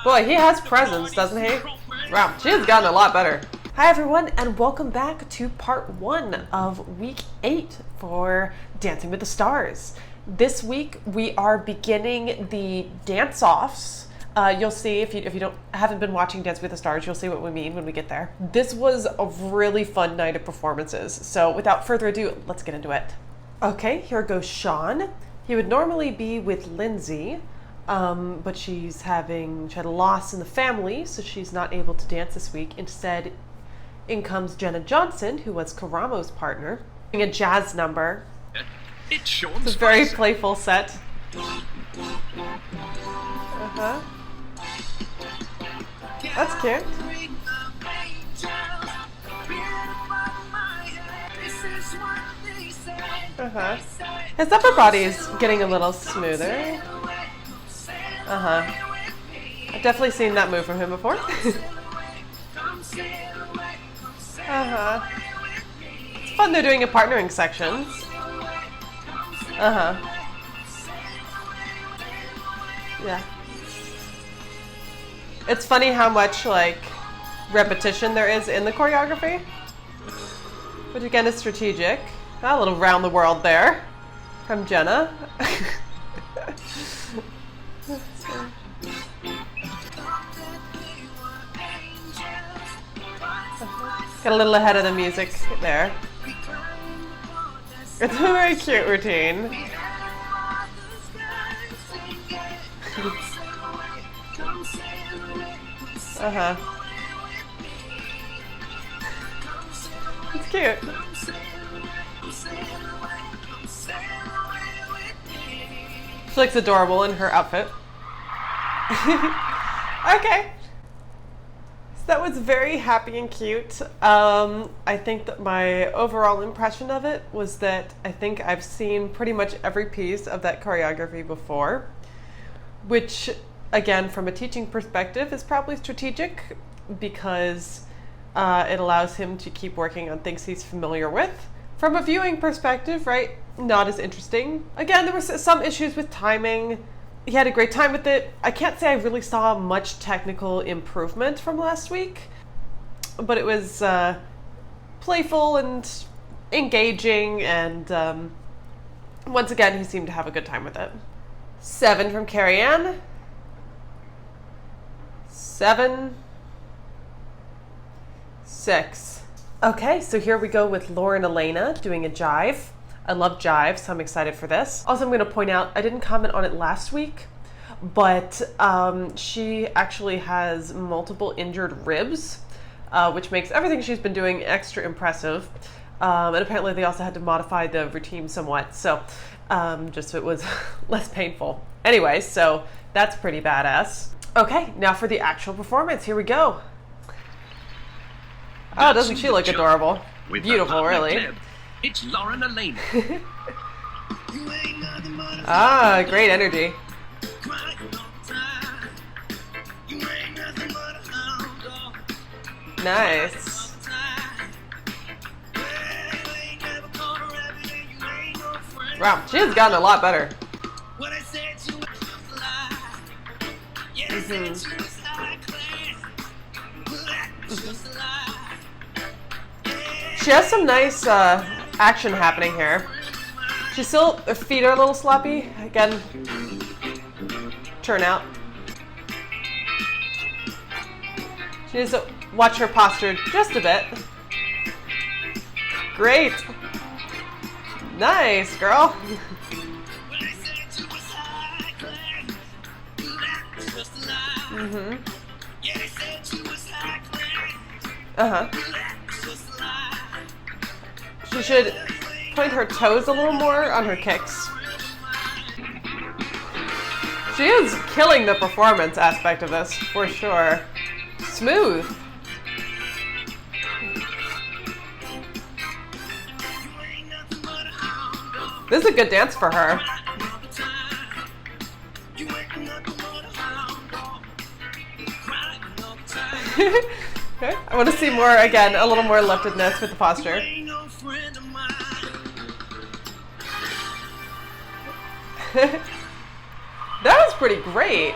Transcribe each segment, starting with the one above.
Boy, he has presence, doesn't he? Wow, she has gotten a lot better. Hi everyone, and welcome back to part 1 of week 8 for Dancing with the Stars. This week we are beginning the dance-offs. You'll see if you haven't been watching Dance with the Stars, you'll see what we mean when we get there. This was a really fun night of performances, so without further ado, let's get into it. Okay, here goes Sean. He would normally be with Lindsay, but she had a loss in the family, so she's not able to dance this week. Instead, in comes Jenna Johnson, who was Karamo's partner, doing a jazz number. It's a very playful set. That's cute. His upper body is getting a little smoother. I've definitely seen that move from him before. It's fun they're doing a partnering section. Yeah. It's funny how much, like, repetition there is in the choreography. Which again is strategic. A little round the world there from Jenna. Got a little ahead of the music there. It's a very cute routine. It's cute. She looks adorable in her outfit. Okay. So that was very happy and cute. I think that my overall impression of it was that I think I've seen pretty much every piece of that choreography before, which, again, from a teaching perspective, is probably strategic because it allows him to keep working on things he's familiar with. From a viewing perspective, right, not as interesting. Again, there were some issues with timing. He had a great time with it. I can't say I really saw much technical improvement from last week, but it was playful and engaging, and once again, he seemed to have a good time with it. 7 from Carrie Ann. 7. 6. Okay, so here we go with Lauren Alaina doing a jive. I love jive, so I'm excited for this. Also, I'm going to point out, I didn't comment on it last week, but she actually has multiple injured ribs, which makes everything she's been doing extra impressive. And apparently they also had to modify the routine somewhat, so just so it was less painful. Anyway, so that's pretty badass. Okay, now for the actual performance. Here we go. Oh, doesn't she look adorable? Beautiful, really. Gleb. It's Lauren Alaina. Ah, great energy. Nice. Wow, she has gotten a lot better. She has some nice action happening here. Her feet are a little sloppy. Again, turn out. She needs to watch her posture just a bit. Great. Nice, girl. She should point her toes a little more on her kicks. She is killing the performance aspect of this, for sure. Smooth. This is a good dance for her. Okay. I want to see more, again, a little more liftedness with the posture. That was pretty great.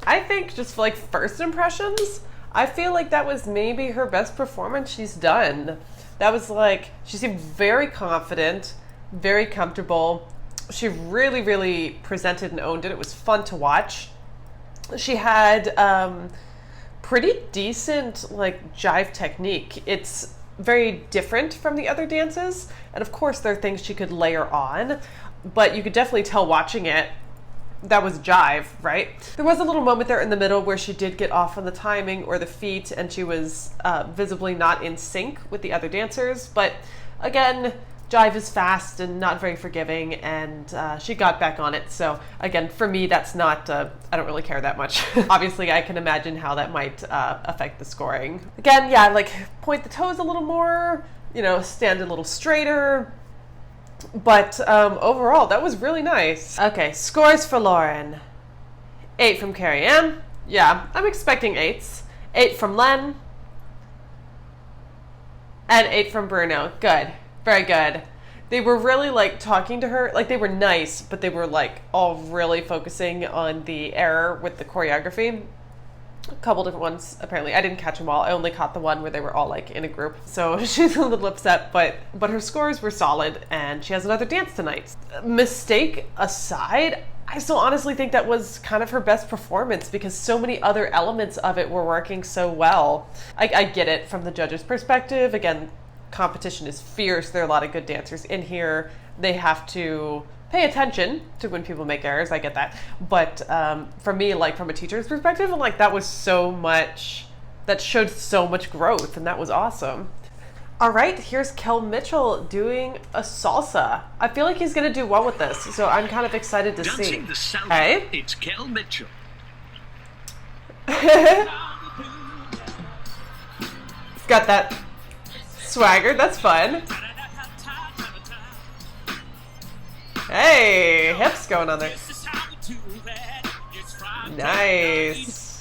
I think just for like first impressions, I feel like that was maybe her best performance she's done. That was like, she seemed very confident, very comfortable. She really, really presented and owned it. It was fun to watch. She had pretty decent like jive technique. It's very different from the other dances, and of course there are things she could layer on, but you could definitely tell watching it that was jive, right? There was a little moment there in the middle where she did get off on the timing or the feet, and she was visibly not in sync with the other dancers, but again, jive is fast and not very forgiving, and she got back on it. So again, for me, that's not, I don't really care that much. Obviously, I can imagine how that might affect the scoring. Again, yeah, like point the toes a little more, you know, stand a little straighter. But overall, that was really nice. Okay, scores for Lauren. 8 from Carrie Ann. Yeah, I'm expecting 8s. 8 from Len. And 8 from Bruno. Good. Very good. They were really like talking to her. Like they were nice, but they were like all really focusing on the error with the choreography. A couple different ones, apparently. I didn't catch them all. I only caught the one where they were all like in a group. So she's a little upset, but her scores were solid, and she has another dance tonight. Mistake aside, I still honestly think that was kind of her best performance because so many other elements of it were working so well. I get it from the judges' perspective. Again, competition is fierce. There are a lot of good dancers in here. They have to pay attention to when people make errors. I get that. But for me, like from a teacher's perspective, I'm like, that was so much, that showed so much growth, and that was awesome. All right, here's Kel Mitchell doing a salsa. I feel like he's gonna do well with this, so I'm kind of excited to see. Dancing the salsa, hey? It's Kel Mitchell. It's got that swagger, that's fun. Hey, hips going on there. Nice.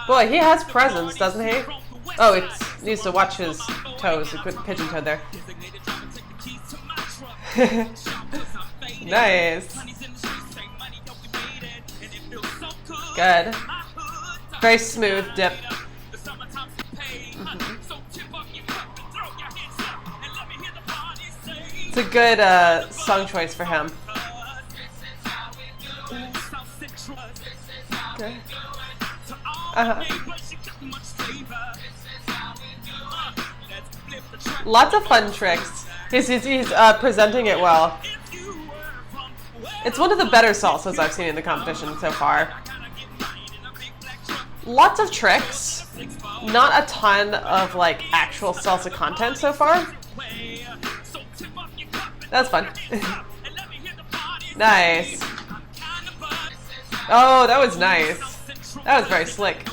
Boy, he has presence, doesn't he? Oh, it needs to watch his toes. He put pigeon toe there. Nice. Good. Very smooth dip. It's a good song choice for him. Okay. Lots of fun tricks. He's presenting it well. It's one of the better salsas I've seen in the competition so far. Lots of tricks. Not a ton of like actual salsa content so far. That's fun. Nice. Oh, that was nice. That was very slick.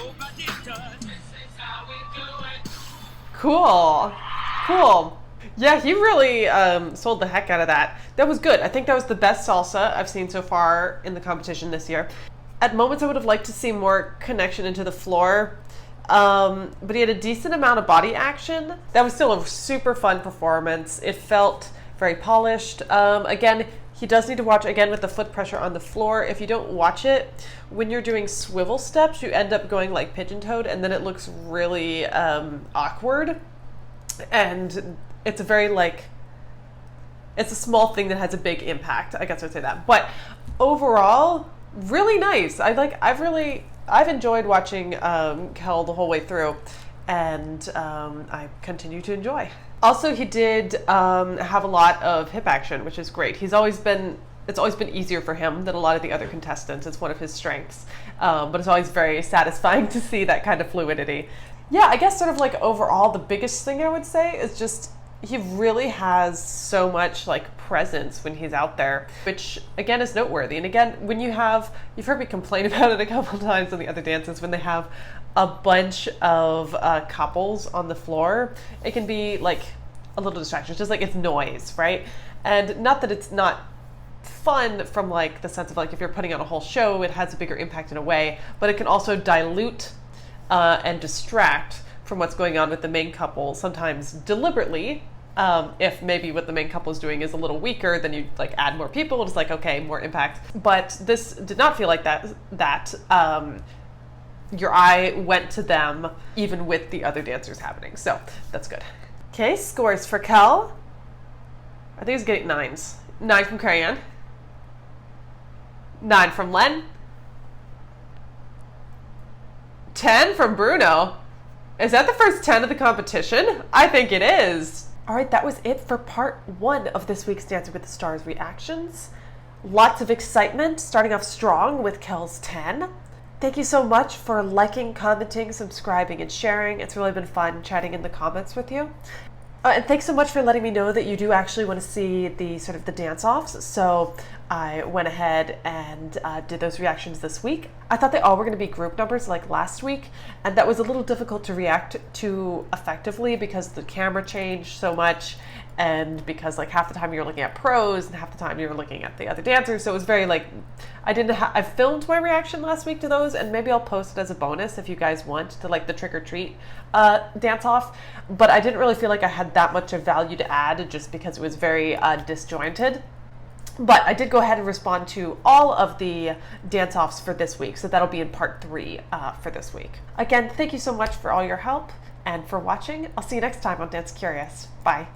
Cool. Cool. Yeah, he really sold the heck out of that. That was good. I think that was the best salsa I've seen so far in the competition this year. At moments, I would have liked to see more connection into the floor. But he had a decent amount of body action. That was still a super fun performance. It felt very polished. Again, he does need to watch, again, with the foot pressure on the floor. If you don't watch it, when you're doing swivel steps, you end up going like pigeon-toed, and then it looks really awkward. And it's a very like, it's a small thing that has a big impact. I guess I'd say that. But overall, really nice. I've enjoyed watching Kel the whole way through, and I continue to enjoy. Also, he did have a lot of hip action, which is great. It's always been easier for him than a lot of the other contestants. It's one of his strengths, but it's always very satisfying to see that kind of fluidity. Yeah, I guess sort of like overall, the biggest thing I would say is just he really has so much like presence when he's out there, which again is noteworthy. And again, when you've heard me complain about it a couple times on the other dances, when they have a bunch of couples on the floor, it can be like a little distraction. It's just like it's noise, right? And not that it's not fun from like the sense of like if you're putting on a whole show, it has a bigger impact in a way, but it can also dilute and distract from what's going on with the main couple, sometimes deliberately, If maybe what the main couple is doing is a little weaker, then you like add more people. It's like, okay, more impact. But this did not feel like that. Your eye went to them even with the other dancers happening. So that's good. Okay, scores for Kel. I think he's getting 9s. 9 from Crayon. 9 from Len. 10 from Bruno. Is that the first 10 of the competition? I think it is. All right, that was it for part 1 of this week's Dancing with the Stars reactions. Lots of excitement, starting off strong with Kel's 10. Thank you so much for liking, commenting, subscribing, and sharing. It's really been fun chatting in the comments with you. And thanks so much for letting me know that you do actually want to see the sort of the dance-offs. So I went ahead and did those reactions this week. I thought they all were going to be group numbers like last week, and that was a little difficult to react to effectively because the camera changed so much, and because like half the time you're looking at pros and half the time you're looking at the other dancers. So it was very like, I filmed my reaction last week to those, and maybe I'll post it as a bonus if you guys want to like the trick or treat dance off. But I didn't really feel like I had that much of value to add just because it was very disjointed. But I did go ahead and respond to all of the dance-offs for this week, so that'll be in part 3 for this week. Again, thank you so much for all your help and for watching. I'll see you next time on Dance Curious. Bye.